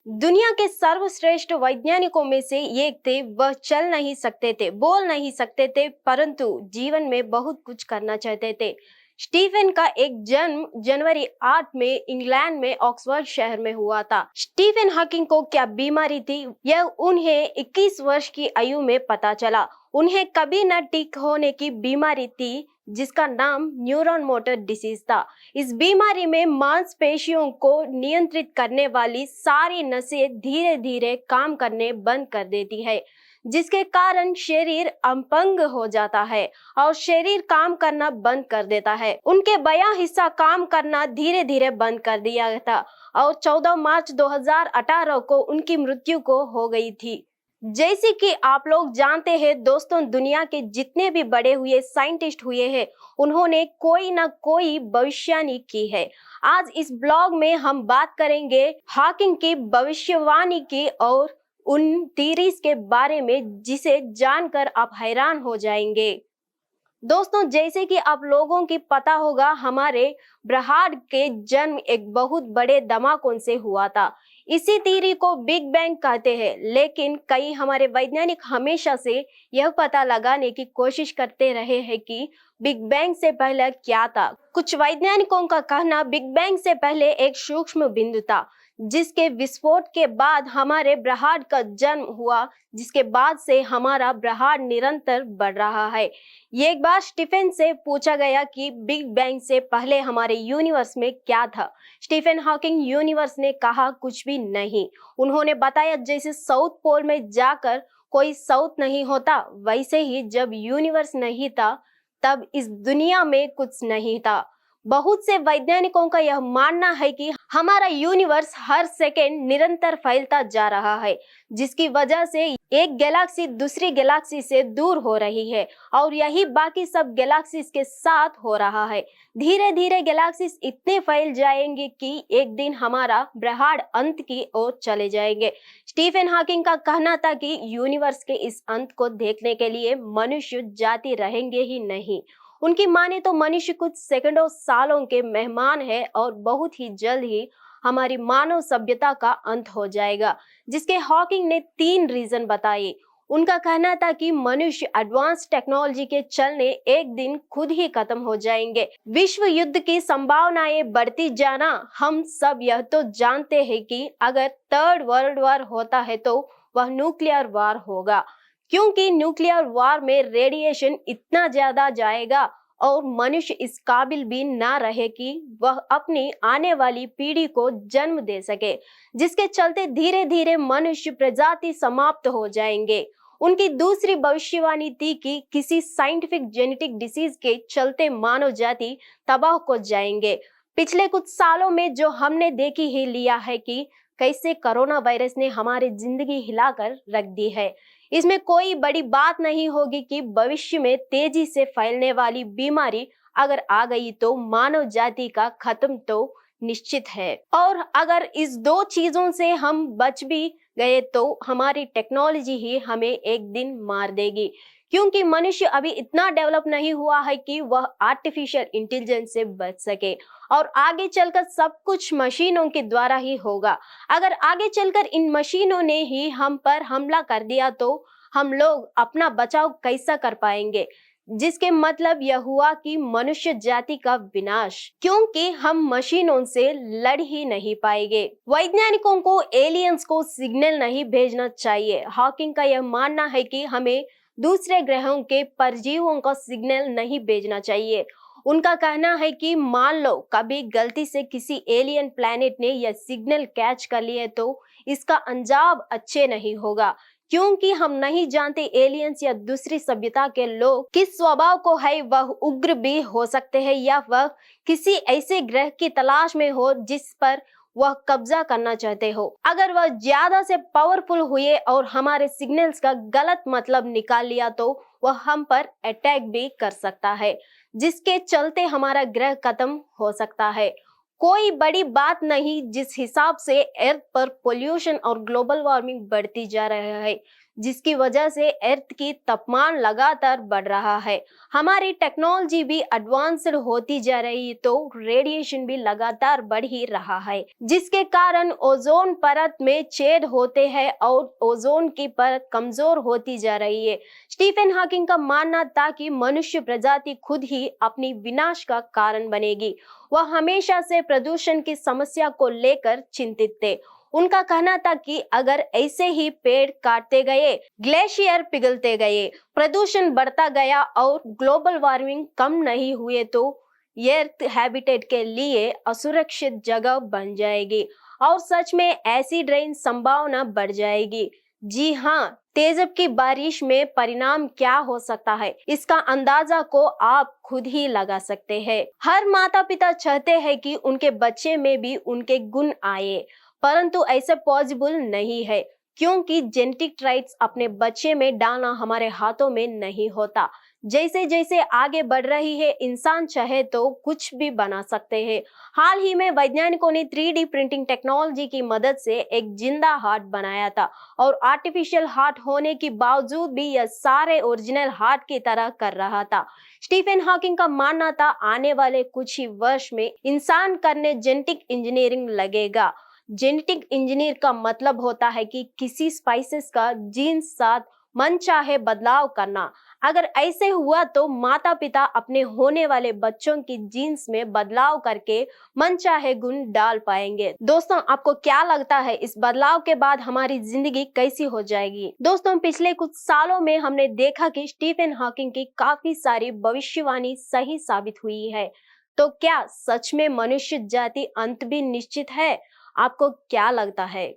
दुनिया के सर्वश्रेष्ठ वैज्ञानिकों में से एक थे। वह चल नहीं सकते थे, बोल नहीं सकते थे, परंतु जीवन में बहुत कुछ करना चाहते थे। स्टीफन का एक जन्म जनवरी 8 में इंग्लैंड में ऑक्सफोर्ड शहर में हुआ था। स्टीफन हॉकिंग को क्या बीमारी थी, यह उन्हें 21 वर्ष की आयु में पता चला। उन्हें कभी न ठीक होने की बीमारी थी, जिसका नाम न्यूरॉन मोटर डिसीज था। इस बीमारी में मांसपेशियों को नियंत्रित करने वाली सारी नसें धीरे धीरे काम करने बंद कर देती है, जिसके कारण शरीर अपंग हो जाता है और शरीर काम करना बंद कर देता है। उनके बायां हिस्सा काम करना धीरे धीरे बंद कर दिया था और 14 मार्च 2018 को उनकी मृत्यु को हो गई थी। जैसे कि आप लोग जानते हैं दोस्तों, दुनिया के जितने भी बड़े हुए साइंटिस्ट हुए हैं, उन्होंने कोई ना कोई भविष्यवाणी की है। आज इस ब्लॉग में हम बात करेंगे हॉकिंग की भविष्यवाणी की और उन थीरीज के बारे में, जिसे जानकर आप हैरान हो जाएंगे। दोस्तों, जैसे कि आप लोगों की पता होगा, हमारे ब्रह्मांड के जन्म एक बहुत बड़े धमाके से हुआ था। इसी थ्योरी को बिग बैंग कहते हैं, लेकिन कई हमारे वैज्ञानिक हमेशा से यह पता लगाने की कोशिश करते रहे हैं कि बिग बैंग से पहले क्या था। कुछ वैज्ञानिकों का कहना बिग बैंग से पहले एक सूक्ष्म बिंदु था, जिसके विस्फोट के बाद हमारे ब्रह्मांड का जन्म हुआ, जिसके बाद से हमारा ब्रह्मांड निरंतर बढ़ रहा है। एक बार स्टीफन से पूछा गया कि बिग बैंग से पहले हमारे यूनिवर्स में क्या था। स्टीफन हॉकिंग यूनिवर्स ने कहा कुछ भी नहीं। उन्होंने बताया जैसे साउथ पोल में जाकर कोई साउथ नहीं होता, वैसे ही जब यूनिवर्स नहीं था तब इस दुनिया में कुछ नहीं था। बहुत से वैज्ञानिकों का यह मानना है कि हमारा यूनिवर्स हर सेकेंड निरंतर फैलता जा रहा है, जिसकी वजह से एक गैलेक्सी दूसरी गैलेक्सी से दूर हो रही है और यही बाकी सब गैलेक्सीज के साथ हो रहा है। धीरे धीरे गैलेक्सीज इतने फैल जाएंगे कि एक दिन हमारा ब्रह्मांड अंत की ओर चले जाएंगे। स्टीफन हॉकिंग का कहना था कि यूनिवर्स के इस अंत को देखने के लिए मनुष्य जाति रहेंगे ही नहीं। उनकी माने तो मनुष्य कुछ सेकंडों सालों के मेहमान है और बहुत ही जल्द ही हमारी मानव सभ्यता का अंत हो जाएगा, जिसके हॉकिंग ने 3 रीजन बताए। उनका कहना था कि मनुष्य एडवांस टेक्नोलॉजी के चलने एक दिन खुद ही खत्म हो जाएंगे। विश्व युद्ध की संभावनाएं बढ़ती जाना, हम सब यह तो जानते हैं कि अगर थर्ड वर्ल्ड वॉर होता है तो वह न्यूक्लियर वॉर होगा, क्योंकि न्यूक्लियर वॉर में रेडिएशन इतना ज्यादा जाएगा और मनुष्य इस काबिल भी ना रहे कि वह अपनी आने वाली पीढ़ी को जन्म दे सके, जिसके चलते धीरे धीरे मनुष्य प्रजाति समाप्त हो जाएंगे। उनकी दूसरी भविष्यवाणी थी कि किसी साइंटिफिक जेनेटिक डिसीज के चलते मानव जाति तबाह हो जाएंगे। पिछले कुछ सालों में जो हमने देखी ही लिया है कि कैसे कोरोना वायरस ने हमारी जिंदगी हिलाकर रख दी है। इसमें कोई बड़ी बात नहीं होगी कि भविष्य में तेजी से फैलने वाली बीमारी अगर आ गई तो मानव जाति का खत्म तो निश्चित है। और अगर इस 2 चीजों से हम बच भी गए तो हमारी टेक्नोलॉजी ही हमें एक दिन मार देगी, क्योंकि मनुष्य अभी इतना डेवलप नहीं हुआ है कि वह आर्टिफिशियल इंटेलिजेंस से बच सके और आगे चलकर सब कुछ मशीनों के द्वारा ही होगा। अगर आगे चलकर इन मशीनों ने ही हम पर हमला कर दिया तो हम लोग अपना बचाव कैसा कर पाएंगे, जिसके मतलब यह हुआ कि मनुष्य जाति का विनाश, क्योंकि हम मशीनों से लड़ ही नहीं पाएंगे। वैज्ञानिकों को एलियंस को सिग्नल नहीं भेजना चाहिए। हॉकिंग का यह मानना है कि हमें दूसरे ग्रहों के परजीवियों का सिग्नल नहीं भेजना चाहिए। उनका कहना है कि मान लो कभी गलती से किसी एलियन प्लैनेट ने यह सिग्नल कैच कर लिए तो इसका अंजाम अच्छे नहीं होगा, क्योंकि हम नहीं जानते एलियंस या दूसरी सभ्यता के लोग किस स्वभाव को है। वह उग्र भी हो सकते हैं या वह किसी ऐसे ग्रह की तलाश में हो जिस पर वह कब्जा करना चाहते हो। अगर वह ज्यादा से पावरफुल हुए और हमारे सिग्नल्स का गलत मतलब निकाल लिया तो वह हम पर अटैक भी कर सकता है, जिसके चलते हमारा ग्रह खत्म हो सकता है। कोई बड़ी बात नहीं जिस हिसाब से अर्थ पर पोल्यूशन और ग्लोबल वार्मिंग बढ़ती जा रहा है, जिसकी वजह से अर्थ की तापमान लगातार बढ़ रहा है। हमारी टेक्नोलॉजी भी एडवांस्ड होती जा रही है, तो रेडिएशन भी लगातार बढ़ ही रहा है, जिसके कारण ओजोन परत में छेद होते हैं और ओजोन की परत कमजोर होती जा रही है। स्टीफन हॉकिंग का मानना था कि मनुष्य प्रजाति खुद ही अपनी विनाश का कारण बनेगी। वह हमेशा से प्रदूषण की समस्या को लेकर चिंतित थे। उनका कहना था कि अगर ऐसे ही पेड़ काटते गए, ग्लेशियर पिघलते गए, प्रदूषण बढ़ता गया और ग्लोबल वार्मिंग कम नहीं हुए तो अर्थ हैबिटेट के लिए असुरक्षित जगह बन जाएगी और सच में एसिड रेन संभावना बढ़ जाएगी। जी हाँ, तेजाब की बारिश में परिणाम क्या हो सकता है, इसका अंदाजा को आप खुद ही लगा सकते हैं। हर माता पिता चाहते हैं कि उनके बच्चे में भी उनके गुण आए, परंतु ऐसे पॉसिबल नहीं है, क्योंकि जेनेटिक ट्राइट्स अपने बच्चे में डालना हमारे हाथों में नहीं होता। जैसे जैसे आगे बढ़ रही है, इंसान चाहे तो कुछ भी बना सकते हैं। हाल ही में वैज्ञानिकों ने 3D प्रिंटिंग टेक्नोलॉजी की मदद से एक जिंदा हार्ट बनाया था और आर्टिफिशियल हार्ट होने के बावजूद भी यह सारे ओरिजिनल हार्ट की तरह कर रहा था। स्टीफन हॉकिंग का मानना था आने वाले कुछ ही वर्ष में इंसान करने जेनेटिक इंजीनियरिंग लगेगा। जेनेटिक इंजीनियर का मतलब होता है कि किसी स्पाइसेस का जीन साथ मनचाहे बदलाव करना। अगर ऐसे हुआ तो माता पिता अपने होने वाले बच्चों की जीन्स में बदलाव करके मनचाहे गुण डाल पाएंगे। दोस्तों, आपको क्या लगता है इस बदलाव के बाद हमारी जिंदगी कैसी हो जाएगी? दोस्तों, पिछले कुछ सालों में हमने देखा कि स्टीफन हॉकिंग की काफी सारी भविष्यवाणी सही साबित हुई है। तो क्या सच में मनुष्य जाति अंत भी निश्चित है? आपको क्या लगता है?